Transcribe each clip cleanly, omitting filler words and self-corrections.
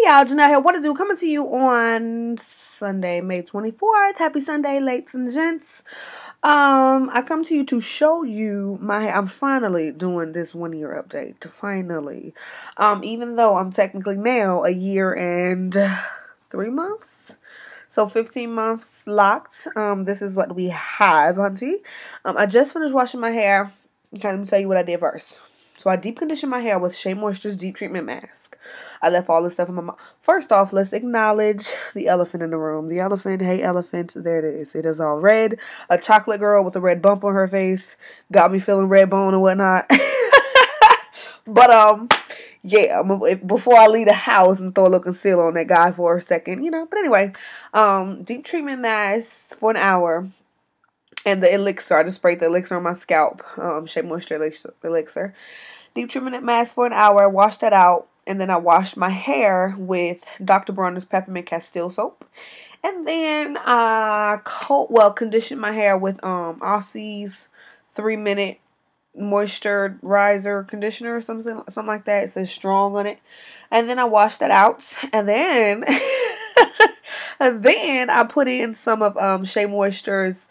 y'all, Janelle here. What to do? Coming to you on Sunday, May 24th. Happy Sunday, ladies and gents. I come to you to show you my hair. I'm finally doing this 1 year update. Finally. Even though I'm technically now a year and 3 months. So 15 months locked. This is what we have, hunty. I just finished washing my hair. Okay, let me tell you what I did first. So I deep conditioned my hair with Shea Moisture's Deep Treatment Mask. I left all this stuff in my mouth. First off, let's acknowledge the elephant in the room. The elephant, hey elephant, there it is. It is all red. A chocolate girl with a red bump on her face. Got me feeling red bone and whatnot. But, yeah, before I leave the house and throw a little concealer on that guy for a second, you know. But anyway, deep treatment mask for an hour. And the elixir, I just sprayed the elixir on my scalp. Shea Moisture elixir. Deep treatment mask for an hour. Washed that out. And then I washed my hair with Dr. Bronner's Peppermint Castile soap. And then I conditioned my hair with Aussie's 3-minute moisturizer conditioner or something like that. It says strong on it. And then I washed that out. And then I put in some of Shea Moisture's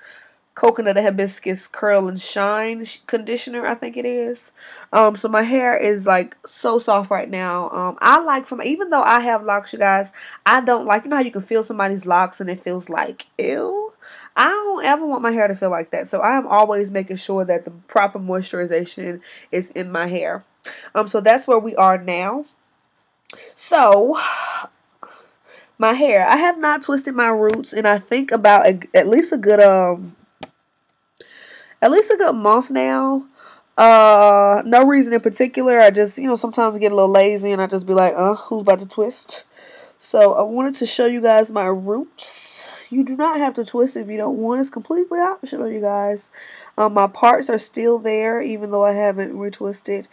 Coconut Hibiscus Curl and Shine conditioner, I think it is. So my hair is like so soft right now. I like even though I have locks, you guys, I don't like, you know how you can feel somebody's locks and it feels like ew. I don't ever want my hair to feel like that. So I am always making sure that the proper moisturization is in my hair. So that's where we are now. So my hair, I have not twisted my roots in I think about at least a good month now. No reason in particular. I just, sometimes I get a little lazy and I just be like, who's about to twist? So I wanted to show you guys my roots. You do not have to twist if you don't want. It's completely optional, you guys. My parts are still there, even though I haven't retwisted.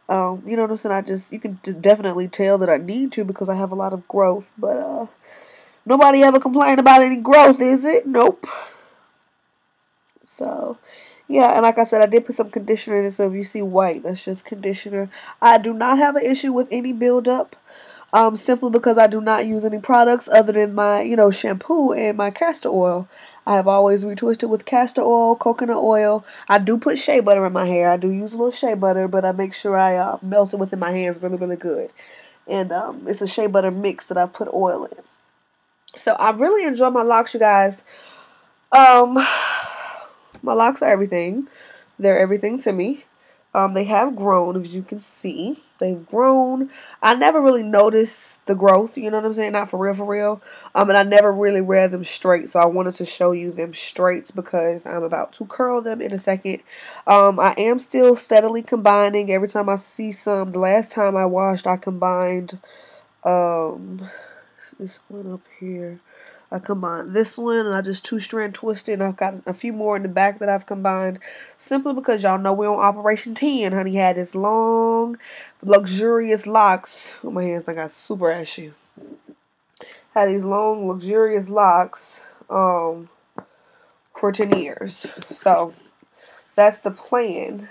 You know what I'm saying? You can definitely tell that I need to because I have a lot of growth. But, nobody ever complained about any growth, is it? Nope. So, yeah, and like I said, I did put some conditioner in it, so if you see white, that's just conditioner. I do not have an issue with any buildup, simply because I do not use any products other than my, shampoo and my castor oil. I have always retwisted with castor oil, coconut oil. I do put shea butter in my hair. I do use a little shea butter, but I make sure I melt it within my hands really, really good. And it's a shea butter mix that I put oil in. So I really enjoy my locks, you guys. My locks are everything. They're everything to me. They have grown, as you can see. They've grown. I never really noticed the growth, you know what I'm saying? Not for real, for real. And I never really wear them straight, so I wanted to show you them straights because I'm about to curl them in a second. I am still steadily combining every time I see some. The last time I washed, I combined, this one up here. I combined this one and I just 2-strand twisted, and I've got a few more in the back that I've combined simply because y'all know we're on Operation 10. Honey had this long, luxurious locks. Oh, my hands, I got super ashy. Had these long, luxurious locks for 10 years. So that's the plan.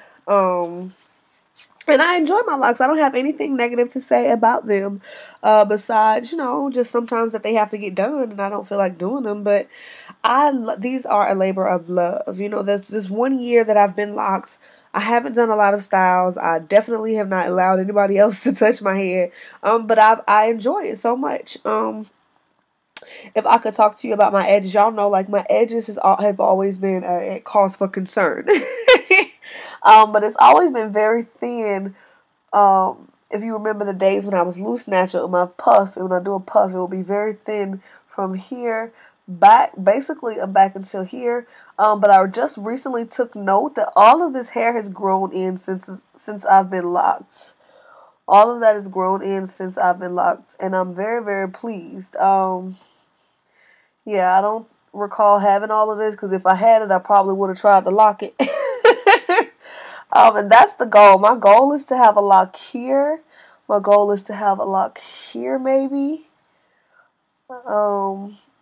And I enjoy my locks. I don't have anything negative to say about them besides, just sometimes that they have to get done and I don't feel like doing them. But these are a labor of love. This 1 year that I've been locked, I haven't done a lot of styles. I definitely have not allowed anybody else to touch my hair. But I enjoy it so much. If I could talk to you about my edges, y'all know like my edges have always been a cause for concern. But it's always been very thin. If you remember the days when I was loose natural, my puff, and when I do a puff, it will be very thin from here back, basically back until here. But I just recently took note that all of this hair has grown in since I've been locked. All of that has grown in since I've been locked, and I'm very, very pleased. Yeah, I don't recall having all of this because if I had it, I probably would have tried to lock it. And that's the goal. My goal is to have a lock here. My goal is to have a lock here, maybe.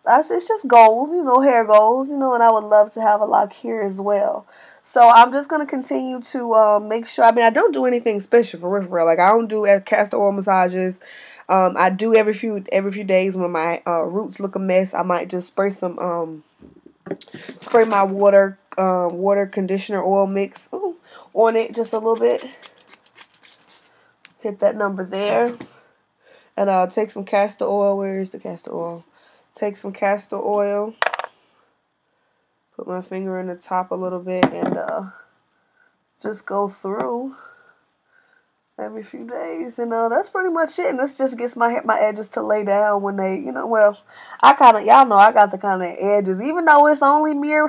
It's just goals, hair goals, and I would love to have a lock here as well. So I'm just going to continue to make sure. I don't do anything special for real. Like, I don't do castor oil massages. I do every few days when my roots look a mess. I might just spray my water conditioner oil mix on it just a little bit. Hit that number there. And I'll take some castor oil. Where is the castor oil? Take some castor oil. Put my finger in the top a little bit and just go through every few days. And that's pretty much it. And this just gets my edges to lay down when they, well, y'all know I got the kind of edges. Even though it's only a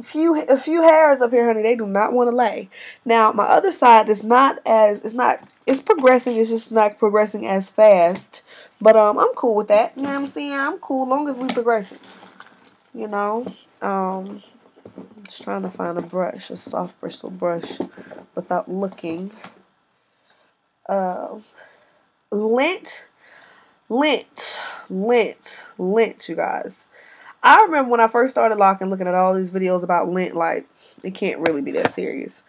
few hairs up here, honey, they do not want to lay. Now, my other side is it's progressing. It's just not progressing as fast. But I'm cool with that. You know what I'm saying? I'm cool long as we progressing. Just trying to find a soft bristle brush without looking. Lint, you guys. I remember when I first started looking at all these videos about lint, like, it can't really be that serious.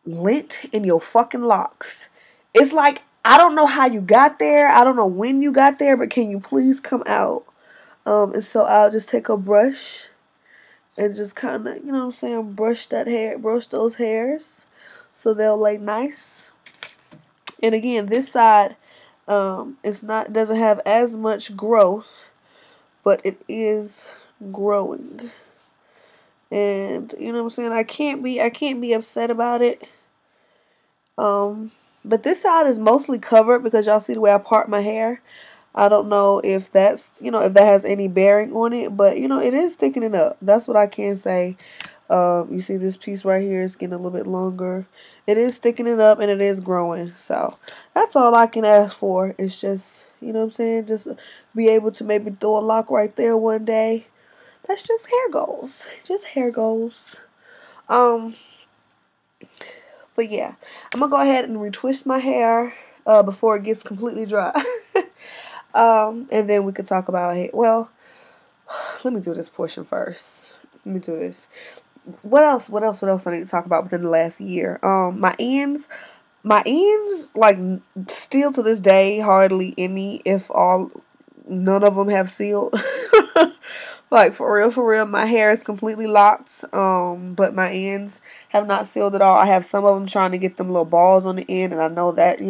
Lint in your fucking locks. It's like, I don't know how you got there. I don't know when you got there, but can you please come out? And so I'll just take a brush and just kind of, you know what I'm saying, brush those hairs so they'll lay nice. And again, this side, doesn't have as much growth, but it is growing. And you know what I'm saying, I can't be upset about it. But this side is mostly covered because y'all see the way I part my hair. I don't know if that's, if that has any bearing on it, but it is thickening up. That's what I can say. You see this piece right here is getting a little bit longer. It is thickening up and it is growing. So that's all I can ask for. It's just, you know what I'm saying, just be able to maybe throw a lock right there one day. That's just hair goals. Just hair goals. But yeah, I'm gonna go ahead and retwist my hair before it gets completely dry. And then we could talk about it. Well, let me do this portion first. Let me do this. What else I need to talk about within the last year? My ends, like, still to this day, hardly any, if all, none of them have sealed. Like, for real, my hair is completely locked, but my ends have not sealed at all. I have some of them trying to get them little balls on the end, and I know that,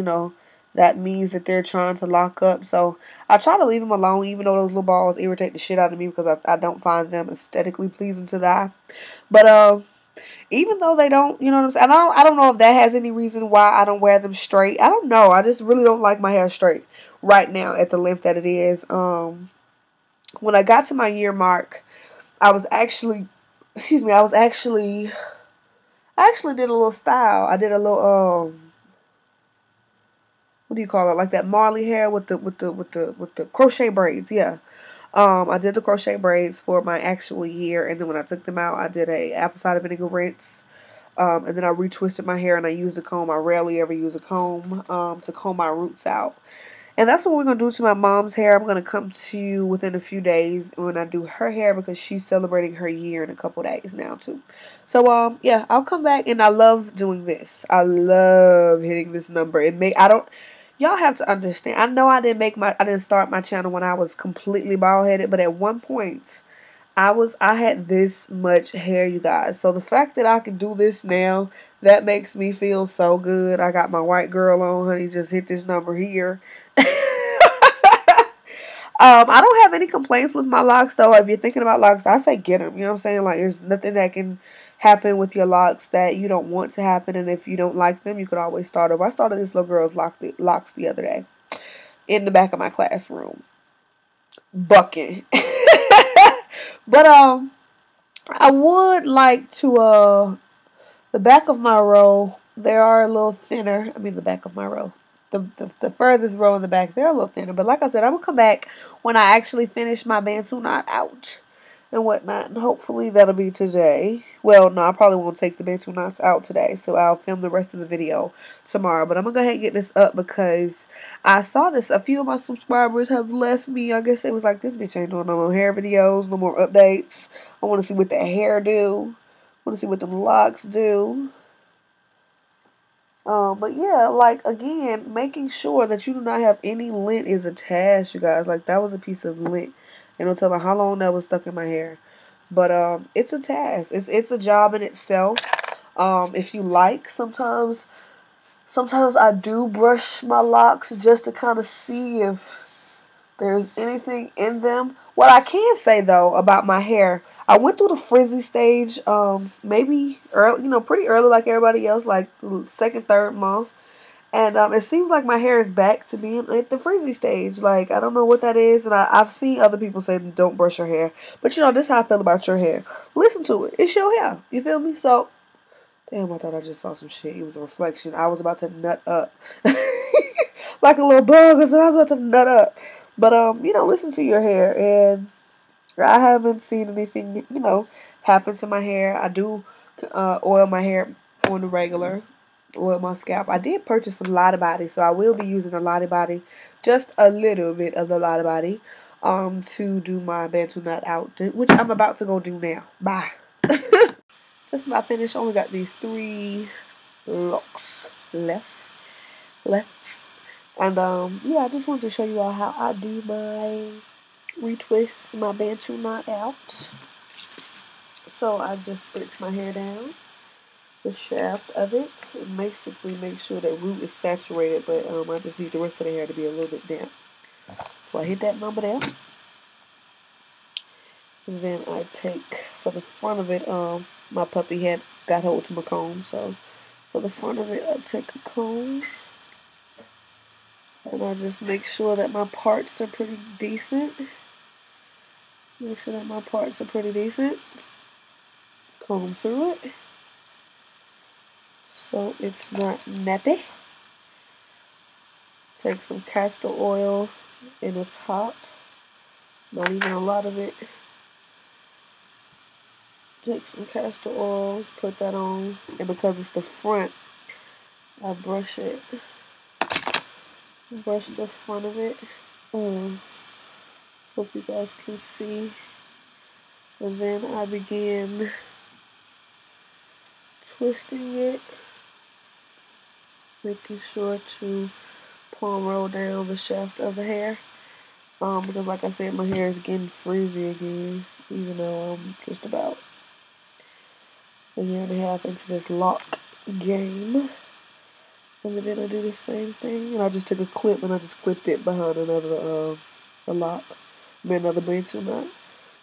that means that they're trying to lock up. So I try to leave them alone, even though those little balls irritate the shit out of me because I don't find them aesthetically pleasing to the eye. But even though they don't, you know what I'm saying? I don't know if that has any reason why I don't wear them straight. I don't know. I just really don't like my hair straight right now at the length that it is. When I got to my year mark, I actually did a little style. I did a little what do you call it? Like that Marley hair with the crochet braids. Yeah. I did the crochet braids for my actual year, and then when I took them out, I did a apple cider vinegar rinse. And then I retwisted my hair and I used a comb. I rarely ever use a comb to comb my roots out. And that's what we're going to do to my mom's hair. I'm going to come to you within a few days when I do her hair because she's celebrating her year in a couple days now too. So yeah, I'll come back, and I love doing this. I love hitting this number. Y'all have to understand. I know I didn't start my channel when I was completely bald headed, but at one point I had this much hair, you guys. So the fact that I can do this now, that makes me feel so good. I got my white girl on, honey. Just hit this number here. I don't have any complaints with my locks, though. If you're thinking about locks, I say get them. You know what I'm saying? Like, there's nothing that can happen with your locks that you don't want to happen. And if you don't like them, you could always start over. I started this little girl's locks the other day in the back of my classroom. Bucking. But, I would like to, the back of my row, they are a little thinner. I mean, the back of my row. The furthest row in the back, they're a little thinner. But like I said, I'm going to come back when I actually finish my Bantu knot out and whatnot. And hopefully that'll be today. Well, no, I probably won't take the Bantu knots out today. So I'll film the rest of the video tomorrow. But I'm going to go ahead and get this up because I saw this. A few of my subscribers have left me. I guess it was like, this bitch ain't doing no more hair videos, no more updates. I want to see what the hair do. I want to see what the locks do. But yeah, like again, making sure that you do not have any lint is a task, you guys. Like that was a piece of lint, and no telling how long that was stuck in my hair. But it's a task. It's a job in itself. If you like, sometimes I do brush my locks just to kind of see if there's anything in them. What I can say though about my hair, I went through the frizzy stage, maybe early, pretty early, like everybody else, like second, third month. And it seems like my hair is back to being at the frizzy stage. Like, I don't know what that is. And I've seen other people say don't brush your hair. But, this is how I feel about your hair. Listen to it. It's your hair. You feel me? So, damn, I thought I just saw some shit. It was a reflection. I was about to nut up. Like a little bug or something. I was about to nut up. But, listen to your hair. And I haven't seen anything, happen to my hair. I do oil my hair on the regular, oil my scalp. I did purchase some Lottie Body, so I will be using the Lottie Body, just a little bit of the Lottie Body, to do my Bantu Knot out, which I'm about to go do now. Bye. Just about finished. Only got these 3 locks left. And yeah, I just wanted to show you all how I do my retwist, my Bantu Knot out. So I just split my hair down, the shaft of it, and basically make sure that root is saturated, but I just need the rest of the hair to be a little bit damp. So I hit that number there. And then I take, for the front of it, my puppy had got hold to my comb, so for the front of it, I take a comb, and I just make sure that my parts are pretty decent. Make sure that my parts are pretty decent. Comb through it, so it's not nappy. Take some castor oil in the top, not even a lot of it. Take some castor oil, put that on, and because it's the front, I brush it. Brush the front of it. Hope you guys can see. And then I begin twisting it, making sure to palm roll down the shaft of the hair. Because like I said, my hair is getting frizzy again, even though I'm just about a year and a half into this lock game. And then I do the same thing, and I just took a clip and I just clipped it behind another a lock, another Bantu knot.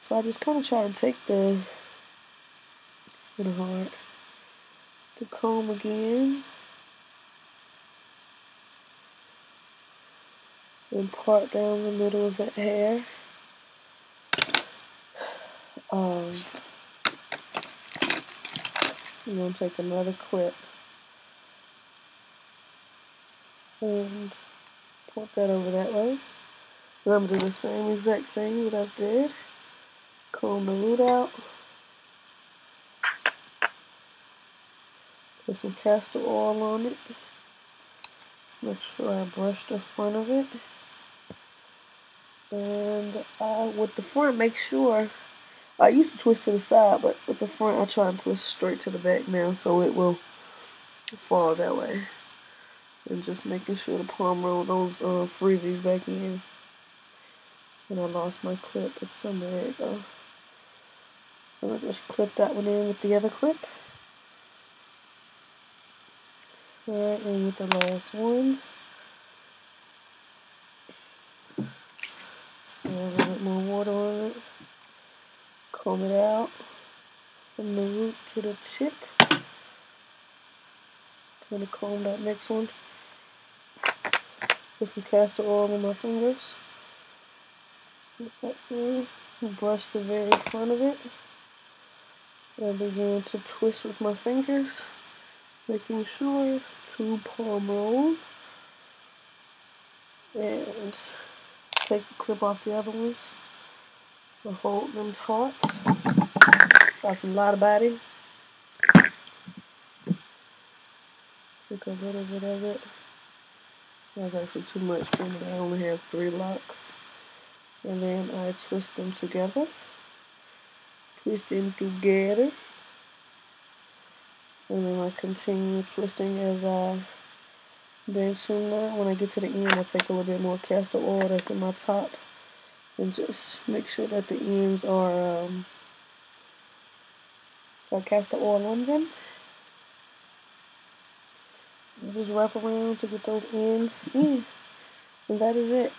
So I just kind of try and take it's kind of hard to comb again and part down the middle of that hair. I'm gonna take another clip and put that over that way. And I'm gonna do the same exact thing that I did. Comb the root out. Put some castor oil on it. Make sure I brush the front of it. And with the front, make sure, I used to twist to the side, but with the front, I try and twist straight to the back now so it will fall that way. And just making sure to palm roll those frizzies back in. And I lost my clip. It's somewhere. There you go. And I just clip that one in with the other clip. Alright, and with the last one. Add a little bit more water on it. Comb it out from the root to the tip. Gonna comb that next one. Put some castor oil on my fingers. Put that through. Brush the very front of it. I begin to twist with my fingers, making sure to palm roll. And take the clip off the other ones. And hold them taut. Got some Lottie Body. Take a little bit of it. That's actually too much for me. I only have 3 locks. And then I twist them together. Twist them together. And then I continue twisting as I bench them that. When I get to the end, I take a little bit more castor oil that's in my top and just make sure that the ends are got castor oil on them. And just wrap around to get those ends in. And that is it.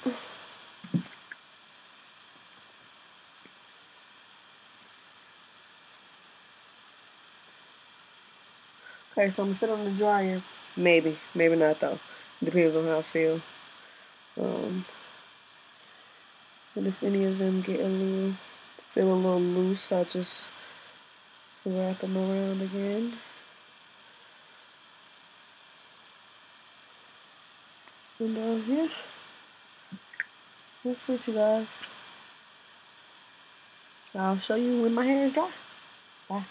Okay, so I'm gonna sit on the dryer. Maybe not though. Depends on how I feel. And if any of them feel a little loose, I'll just wrap them around again. And yeah, that's it, you guys. I'll show you when my hair is dry. Bye.